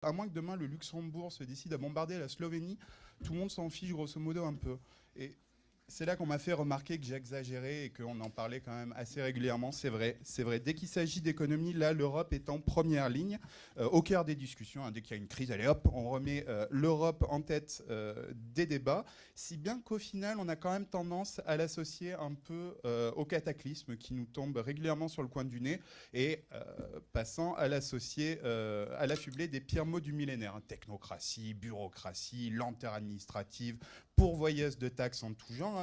À moins que demain le Luxembourg se décide à bombarder la Slovénie, tout le monde s'en fiche grosso modo un peu. Et c'est là qu'on m'a fait remarquer que j'exagérais et qu'on en parlait quand même assez régulièrement. C'est vrai, c'est vrai. Dès qu'il s'agit d'économie, là, l'Europe est en première ligne, au cœur des discussions. Dès qu'il y a une crise, allez hop, on remet l'Europe en tête des débats. Si bien qu'au final, on a quand même tendance à l'associer un peu au cataclysme qui nous tombe régulièrement sur le coin du nez et passant à l'associer, à l'affubler des pires mots du millénaire. Technocratie, bureaucratie, lenteur administrative, pourvoyeuse de taxes en tout genre.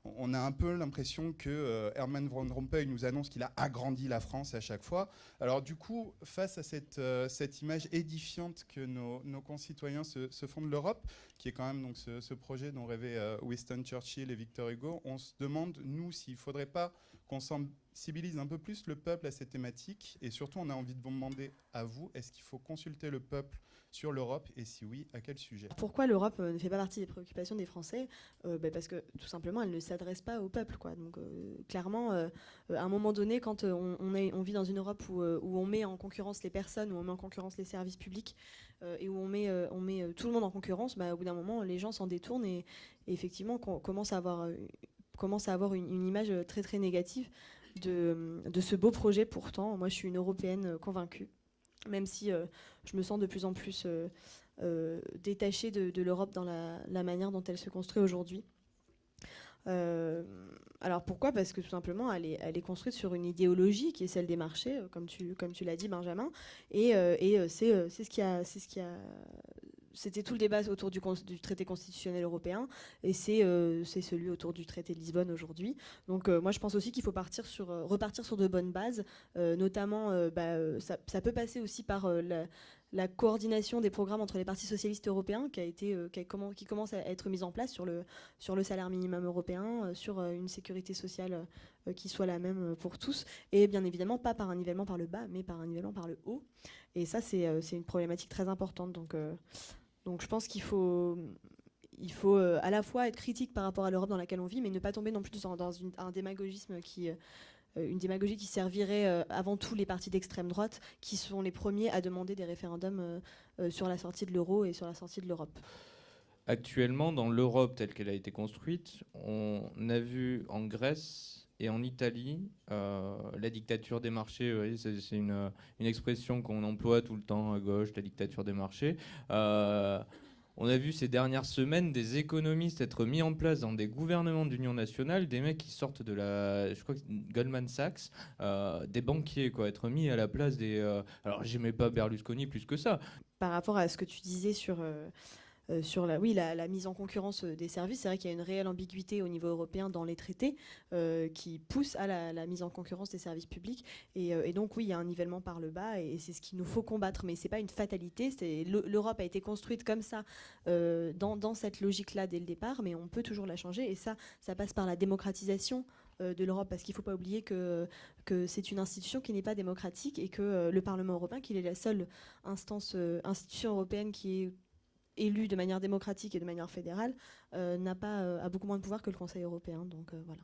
On a un peu l'impression que Herman Van Rompuy nous annonce qu'il a agrandi la France à chaque fois. Alors du coup, face à cette image édifiante que nos concitoyens se font de l'Europe, qui est quand même donc ce projet dont rêvaient Winston Churchill et Victor Hugo, on se demande, nous, s'il ne faudrait pas qu'on sensibilise un peu plus le peuple à ces thématiques. Et surtout, on a envie de vous demander à vous, est-ce qu'il faut consulter le peuple sur l'Europe, et si oui, à quel sujet? Pourquoi l'Europe ne fait pas partie des préoccupations des Français? Parce que tout simplement, elle ne s'adresse pas au peuple, quoi. Donc clairement, à un moment donné, quand on vit dans une Europe où on met en concurrence les personnes, où on met en concurrence les services publics, et où on met tout le monde en concurrence, au bout d'un moment, les gens s'en détournent et effectivement, commence à avoir une image très très négative de ce beau projet. Pourtant, moi, je suis une Européenne convaincue, même si je me sens de plus en plus détachée de l'Europe dans la manière dont elle se construit aujourd'hui. Alors pourquoi? Parce que tout simplement, elle est construite sur une idéologie qui est celle des marchés, comme tu l'as dit, Benjamin, et c'est ce qui a c'était tout le débat autour du traité constitutionnel européen, et c'est celui autour du traité de Lisbonne aujourd'hui. Donc moi je pense aussi qu'il faut repartir sur de bonnes bases, notamment ça peut passer aussi par la coordination des programmes entre les partis socialistes européens qui commence à être mise en place sur le salaire minimum européen, sur une sécurité sociale qui soit la même pour tous, et bien évidemment pas par un nivellement par le bas, mais par un nivellement par le haut. Et ça, c'est une problématique très importante. Donc je pense qu'il faut à la fois être critique par rapport à l'Europe dans laquelle on vit, mais ne pas tomber non plus dans un démagogisme une démagogie qui servirait avant tout les partis d'extrême droite, qui sont les premiers à demander des référendums sur la sortie de l'euro et sur la sortie de l'Europe. Actuellement, dans l'Europe telle qu'elle a été construite, on a vu en Grèce et en Italie la dictature des marchés. Vous voyez, c'est une expression qu'on emploie tout le temps à gauche, la dictature des marchés. On a vu ces dernières semaines des économistes être mis en place dans des gouvernements d'union nationale, des mecs qui sortent de je crois que Goldman Sachs, des banquiers, quoi, être mis à la place des... alors j'aimais pas Berlusconi plus que ça. Par rapport à ce que tu disais sur la mise en concurrence des services, c'est vrai qu'il y a une réelle ambiguïté au niveau européen dans les traités qui pousse à la mise en concurrence des services publics. Et donc oui, il y a un nivellement par le bas et c'est ce qu'il nous faut combattre. Mais c'est pas une fatalité. L'Europe a été construite comme ça, dans cette logique-là dès le départ, mais on peut toujours la changer. Et ça passe par la démocratisation de l'Europe, parce qu'il ne faut pas oublier que c'est une institution qui n'est pas démocratique et que le Parlement européen, qui est la seule institution européenne qui est élu de manière démocratique et de manière fédérale, a beaucoup moins de pouvoir que le Conseil européen. Donc voilà.